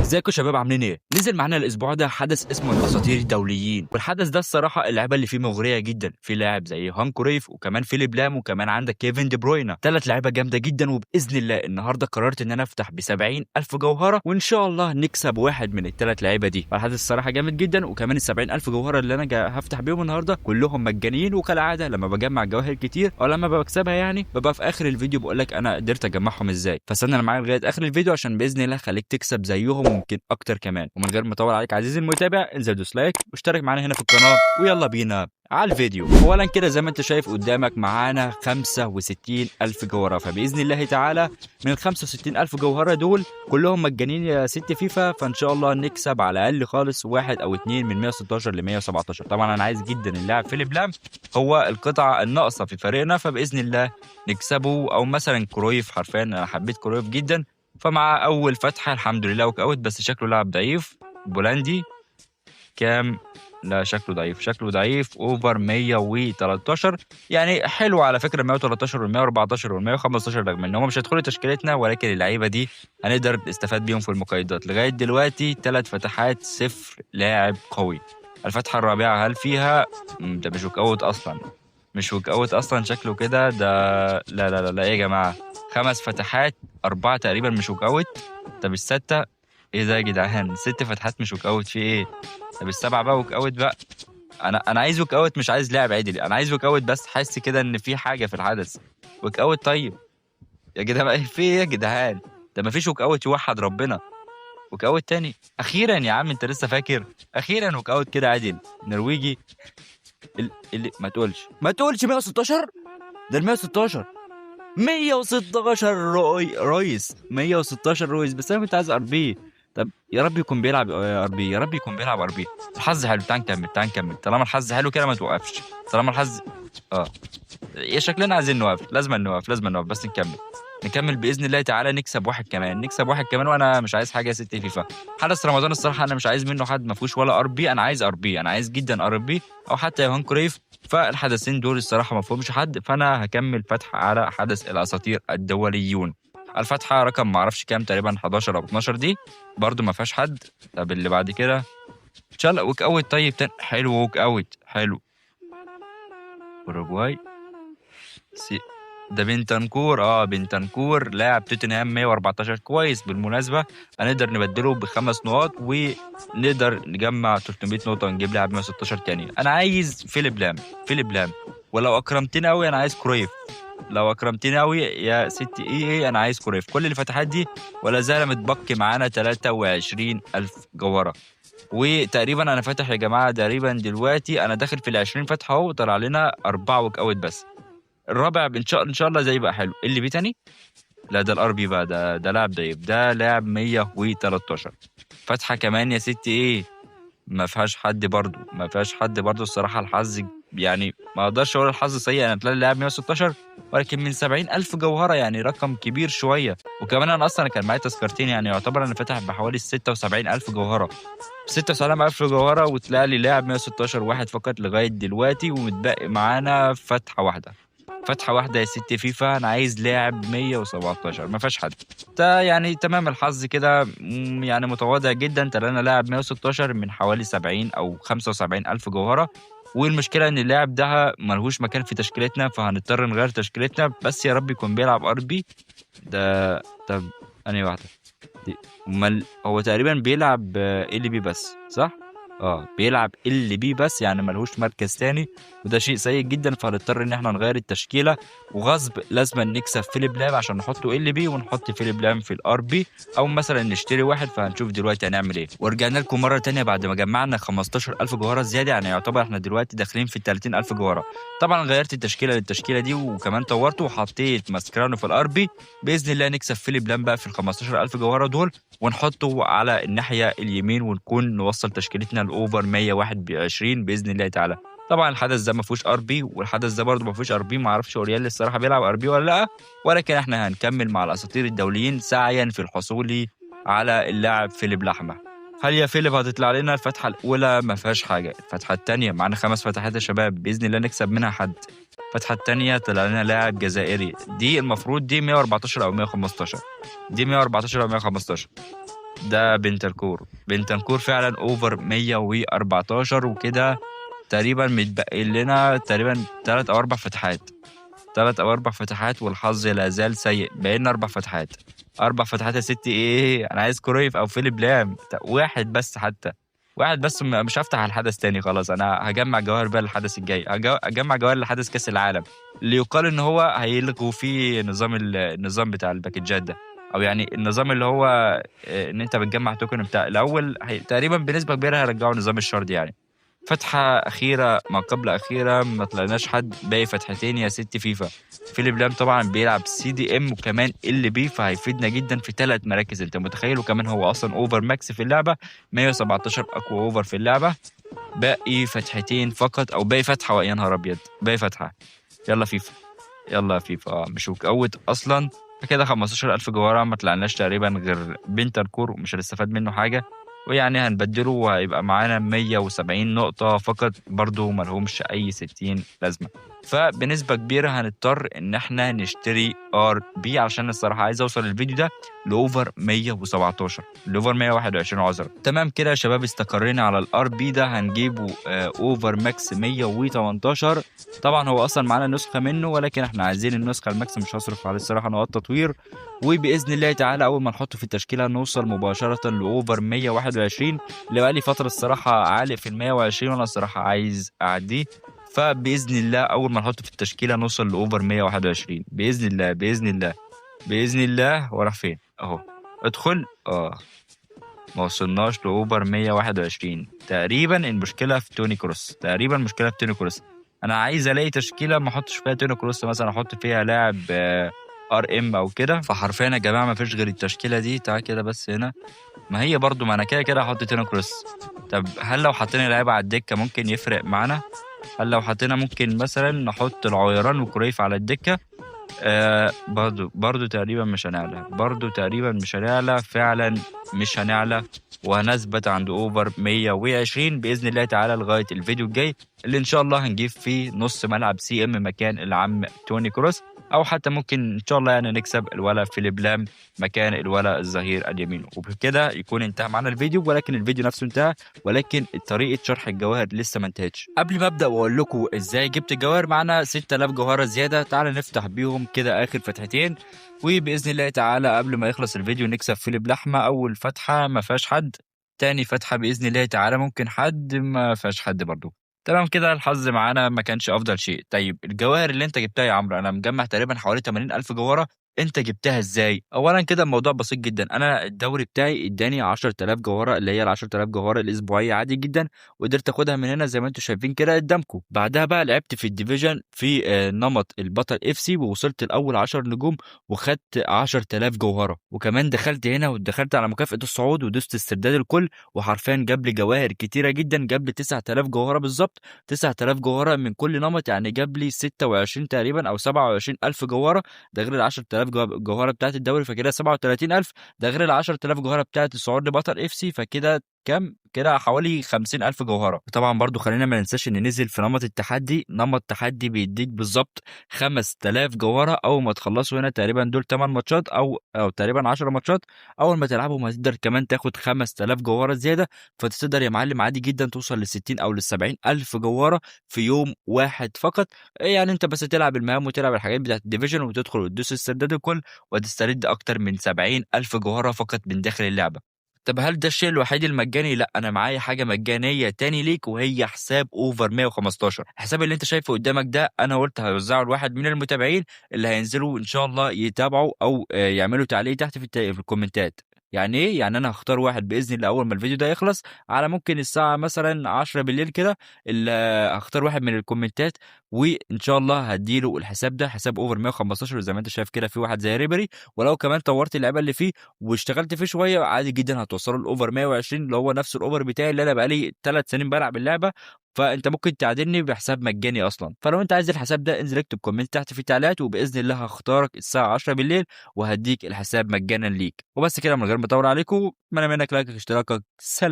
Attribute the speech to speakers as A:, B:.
A: ازيكم يا شباب عاملين ايه؟ نزل معانا الاسبوع ده حدث اسمه الاساطير الدوليين، والحدث ده الصراحه اللعيبه اللي فيه مغريه جدا، في لاعب زي هان كرويف وكمان فيليب لام وكمان عندك كيفن دي بروينا، ثلاث لعيبه جامده جدا. وباذن الله النهارده قررت ان انا افتح ب 70,000 جوهره، وان شاء الله نكسب واحد من الثلاث لعيبه دي. فالحدث الصراحه جامد جدا، وكمان ال 70,000 جوهره اللي انا هفتح بيهم النهارده كلهم مجانيين. وكالعاده لما بجمع جواهر كتير او لما بكسبها يعني ببقى في اخر الفيديو بقول لك انا قدرت اجمعهم ازاي. فاستنى معايا لغايه اخر الفيديو عشان باذن الله خليك تكسب زيهم وممكن اكتر كمان. ومن غير ما اطول عليك عزيزي المتابع، انزل دوس لايك واشترك معانا هنا في القناه، ويلا بينا على الفيديو. اولا كده زي ما انت شايف قدامك معانا 65,000 جوهره، فباذن الله تعالى من ال 65,000 جوهره دول كلهم مجانين يا ست فيفا. فان شاء الله نكسب على الاقل خالص واحد او اتنين من 116 ل 117. طبعا انا عايز جدا اللاعب فيليب لام هو القطعه الناقصه في فريقنا، فباذن الله نكسبه. او مثلا كرويف، حرفيا انا حبيت كرويف جدا. فمع اول فتحه الحمد لله وكاوت، بس شكله لاعب ضعيف. بولندي كام؟ لا شكله ضعيف، شكله ضعيف. اوفر 113 يعني حلو على فكره. 113 وال 114 وال 115 رغم ان هم مش هيدخلوا تشكيلتنا، ولكن اللعيبه دي هنقدر نستفاد بيهم في المقايضات. لغايه دلوقتي 3 فتحات، 0 لاعب قوي. الفتحه الرابعه هل فيها؟ ده مش وك اوت اصلا، مش وك اوت اصلا شكله كده. ده لا لا لا لا، ايه يا جماعه؟ 5 فتحات، 4 تقريبا مش وك اوت. طب الستة ايه ده يا جدعان؟ 6 فتحات مش وك اوت، في ايه؟ طب السبعة بقى وك اوت بقى. انا عايز وك اوت، مش عايز لاعب عدل، انا عايز وك اوت بس. حاسس كده ان في حاجة في الحدث. وك اوت طيب يا جدعان، في ايه يا جدعان؟ ده مفيش وك اوت، يوحد ربنا. وك اوت تاني اخيرا يا عم، انت لسه فاكر؟ اخيرا وك اوت كده عدل نرويجي. اللي ما تقولش 116. ده ال 116 116 رويس 116 رويس. بس انا كنت عايز ار بي. طب يا رب يكون بيلعب ار بي، يا رب يكون بيلعب ار بي. الحظ حلو، تعال نكمل تعال نكمل. طالما الحظ حلو كده ما توقفش. طالما الحظ اه يا شكلنا عايزين نوقف، لازم نوقف لازم نوقف. بس نكمل نكمل باذن الله تعالى. نكسب واحد كمان، نكسب واحد كمان. وانا مش عايز حاجه يا ست فيفا. حدث رمضان الصراحه انا مش عايز منه حد ما فيهوش ولا ار بي. انا عايز ار بي، انا عايز جدا ار بي، او حتى يوهان كريف. فالحدثين دول الصراحه ما فيهمش حد، فانا هكمل فتح على حدث الاساطير الدوليون. الفتحه رقم ما اعرفش كام، تقريبا 11 او 12 دي برضو ما فيهاش حد. طب اللي بعد كده ان شاء الله وك اوت. طيب حلو وك اوت حلو. اوروجواي ده بنتنكور. بنتنكور لاعب توتنهام 114 كويس بالمناسبه. هنقدر نبدله ب5 نقاط ونقدر نجمع 300 نقطه ونجيب لاعب 116 تاني. انا عايز فيليب لام، فيليب لام. ولو اكرمتني قوي انا عايز كرويف. لو اكرمتني قوي يا ستي ايه انا عايز كرويف. كل الفتحات دي ولا زال متبقي معانا 23,000 جوهره. وتقريبا انا فاتح يا جماعه تقريبا دلوقتي انا داخل في ال 20 فتحه اهو، طلع لنا 4 وك اوت بس. الرابع ان شاء الله زي بقى حلو. اللي بيه تاني لا ده الار بي بقى. ده لاعب ضعيف، ده لاعب 113. فتحه كمان يا ستي ايه ما فيهاش حد برضو، ما فيهاش حد برضو الصراحه. الحظ يعني ما اقدرش اقول الحظ سيء، انا طلع لاعب 116 ولكن من 70,000 جوهره يعني رقم كبير شويه. وكمان انا اصلا كان معايا تذكرتين، يعني يعتبر انا فاتح بحوالي 76,000 جوهره. 76,000 جوهره وطلع لي لاعب 116 واحد فقط لغايه دلوقتي. ومتبقي معانا فتحه واحده، فتحة واحدة يا ست فيفا. أنا عايز لاعب 117 ما فيهاش حد. يعني تمام الحظ كده يعني متواضع جدا. طلعنا لاعب 116 من حوالي 70 أو 75 ألف جوهرة. والمشكلة إن اللاعب ده ملهوش مكان في تشكيلتنا، فهنضطر نغير تشكيلتنا. بس يا رب يكون بيلعب ار بي. ده طب أنهي واحدة دي؟ هو تقريبا بيلعب ال بي بس صح؟ بيلعب ال بي بس، يعني ملهوش مركز تاني، وده شيء سيء جدا. فهنضطر ان احنا نغير التشكيله وغصب لازم نكسب فيليب لام عشان نحطه ال بي ونحط فيليب لام في الار بي، او مثلا نشتري واحد. فهنشوف دلوقتي هنعمل ايه. ورجعنا لكم مره تانية بعد ما جمعنا 15,000 جوهره زياده، يعني يعتبر احنا دلوقتي داخلين في 30,000 جوهره. طبعا غيرت التشكيله للتشكيله دي وكمان طورته وحطيت ماسكرانو في الار بي. باذن الله نكسب فيليب لام بقى في ال 15,000 جوهره دول ونحطه على الناحيه اليمين، ونكون نوصل تشكيلتنا لاوفر 121 باذن الله تعالى. طبعا الحدث ده ما فيهوش ار بي، والحدث ده برضه ما فيهوش ار بي. ما اعرفش اوريال الصراحه بيلعب ار بي ولا لا، ولكن احنا هنكمل مع الاساطير الدوليين سعيا في الحصول على اللاعب فيليب لحمه. هل يا فيليب هتطلع لنا الفتحه الاولى ما فيهاش حاجه؟ الفتحه الثانيه معانا 5 فتحات يا شباب، باذن الله نكسب منها حد. الفتحه الثانيه طلع لنا لاعب جزائري، دي المفروض دي 114 او 115، دي 114 او 115. ده بنتنكور فعلا اوفر 114 وكده. تقريبا متبقي لنا تقريبا 3 او 4 فتحات، 3 او 4 فتحات، والحظ لا زال سيء. بقينا 4 فتحات، 4 فتحات يا ستي. ايه انا عايز كرويف او فيليب لام، واحد بس حتى، واحد بس. مش هفتح الحدث تاني خلاص. انا هجمع جواهر بقى للحدث الجاي، هجمع جواهر لحدث كاس العالم اللي يقال ان هو هيلغوا فيه نظام النظام بتاع الباكجات ده، او يعني النظام اللي هو ان انت بتجمع توكن بتاع الاول. تقريبا بنسبه كبيره هيرجعوا نظام الشرط يعني. فتحة أخيرة ما قبل أخيرة، ما طلعناش حد. باقي فتحتين يا ست فيفا. فيليب لام طبعا بيلعب سي دي ام وكمان ال بي، فهيفيدنا جدا في 3 مراكز انت متخيل. وكمان هو اصلا اوفر ماكس في اللعبة، 117 اقوى اوفر في اللعبة. باقي فتحتين فقط، او باقي فتحة، يا نهار ابيض باقي فتحة. يلا فيفا، يلا يا فيفا. مش وكوت اصلا. كده 15,000 جوهرة، ما طلعناش تقريبا غير بنتر كور ومش هنستفاد منه حاجة. ويعني هنبدله وهيبقى معانا 170 نقطة فقط، برضو ملهمش أي 60 لازمة. فبنسبة كبيرة هنضطر إن احنا نشتري ار بي، علشان الصراحة عايز أوصل الفيديو ده لأوفر 117، لأوفر 121 عذرا. تمام كده يا شباب، استقرينا على الار بي ده. هنجيبه أوفر ماكس 118. طبعا هو أصلا معانا نسخة منه، ولكن احنا عايزين النسخة الماكس، مش هصرف عليه الصراحة نقاط تطوير. وباذن الله تعالى اول ما نحطه في التشكيله نوصل مباشره لاوفر 121، اللي بقى لي فتره الصراحه عالق في ال 120، وانا الصراحه عايز اعديه. فباذن الله اول ما نحطه في التشكيله نوصل لاوفر 121 باذن الله، باذن الله، باذن الله. وراح فين اهو؟ ادخل. ما وصلناش لاوفر 121 تقريبا. المشكله في توني كروس، تقريبا المشكله في توني كروس. انا عايز الاقي تشكيله ما احطش فيها توني كروس، مثلا احط فيها لاعب ار ام او كده. فحرفيا يا جماعه ما فيش غير التشكيله دي. تعال كده بس هنا، ما هي برضو، ما انا كده كده هحط توني كروس. طب هل لو حطينا لعيبه على الدكه ممكن يفرق معانا؟ هل لو حطينا ممكن مثلا نحط العويران وكريف على الدكه؟ برضو تقريبا مش هنعلى، برضو تقريبا مش هنعلى فعلا، مش هنعلى. وهنثبت عند اوفر 120 باذن الله تعالى لغايه الفيديو الجاي، اللي ان شاء الله هنجيب فيه نص ملعب سي ام مكان العم توني كروس، او حتى ممكن ان شاء الله يعني نكسب الولا فيليب لام مكان الولا الظهير اليمين. وبكده يكون انتهى معنا الفيديو، ولكن الفيديو نفسه انتهى، ولكن طريقه شرح الجواهر لسه ما انتهتش. قبل ما ابدا واقول لكم ازاي جبت الجواهر، معانا 6000 جوهره زياده. تعال نفتح بيهم كده اخر فتحتين، وباذن الله تعالى قبل ما يخلص الفيديو نكسب فيليب لحمه. اول فتحه ما فيهاش حد، تاني فتحه باذن الله تعالى ممكن حد، ما فيهاش حد برضو. تمام كده الحظ معانا ما كانش افضل شيء. طيب الجواهر اللي انت جبتها يا عمرو، انا مجمع تقريبا حوالي 80,000 جوهره. انت جبتها ازاي؟ اولا كده الموضوع بسيط جدا. انا الدوري بتاعي اداني 10,000 جوهره، اللي هي ال 10,000 جوهره الاسبوعيه عادي جدا، وقدرت اخدها من هنا زي ما انتم شايفين كده قدامكم. بعدها بقى لعبت في الديفيجن في نمط البطل اف سي، ووصلت لاول 10 نجوم وخدت 10,000 جوهره. وكمان دخلت هنا ودخلت على مكافاه الصعود ودوست استرداد الكل، وحرفيا جاب لي جواهر كتيره جدا. جاب لي 9,000 جوهره بالظبط، 9,000 جوهره من كل نمط، يعني جاب لي 26 تقريبا او 27,000 جوهره. ده غير ال 10,000 جوهره بتاعت الدوري، فكده 37,000. ده غير ال 10,000 جوهره بتاعت الصعود لبطل اف سي، فكده كام كده؟ حوالي 50,000 جوهرة. طبعا برضو خلينا ما ننساش ان نزل في نمط التحدي. نمط تحدي بيديك بالظبط 5,000 جوهرة اول ما تخلصوا هنا. تقريبا دول 8 ماتشات او تقريبا 10 ماتشات. اول ما تلعبهم هتقدر كمان تاخد 5,000 جوهرة زيادة، فتقدر يا معلم عادي جدا توصل ل 60 او ل 70,000 جوهرة في يوم واحد فقط. يعني انت بس تلعب المهام وتلعب الحاجات بتاعت الديفيجن وتدخل وتدوس استرداد الكل، وتسترد اكتر من 70,000 جوهرة فقط من داخل اللعبة. طب هل ده الشيء الوحيد المجاني؟ لا، انا معايا حاجه مجانيه تاني ليك، وهي حساب اوفر 115. الحساب اللي انت شايفه قدامك ده انا قلت هوزعه لواحد من المتابعين اللي هينزلوا ان شاء الله يتابعوا او يعملوا تعليق تحت في الكومنتات. يعني ايه؟ يعني انا هختار واحد باذن الله اول ما الفيديو ده يخلص على ممكن الساعه مثلا 10 بالليل كده، اللي هختار واحد من الكومنتات، وان شاء الله هديله الحساب ده، حساب اوفر 115. وزي ما انت شايف كده في واحد زي ريبري، ولو كمان طورت اللعبه اللي فيه واشتغلت فيه شويه عادي جدا هتوصله الاوفر 120، اللي هو نفس الاوفر بتاعي اللي انا بقالي 3 سنين بلعب اللعبه. فانت ممكن تعادلني بحساب مجاني اصلا. فلو انت عايز الحساب ده انزل اكتب كومنت تحت في التعليقات، وباذن الله هختارك الساعه 10 بالليل وهديك الحساب مجانا ليك. وبس كده من غير ما اطول عليكم، اتمنى منك لايك اشتراكك. سلام.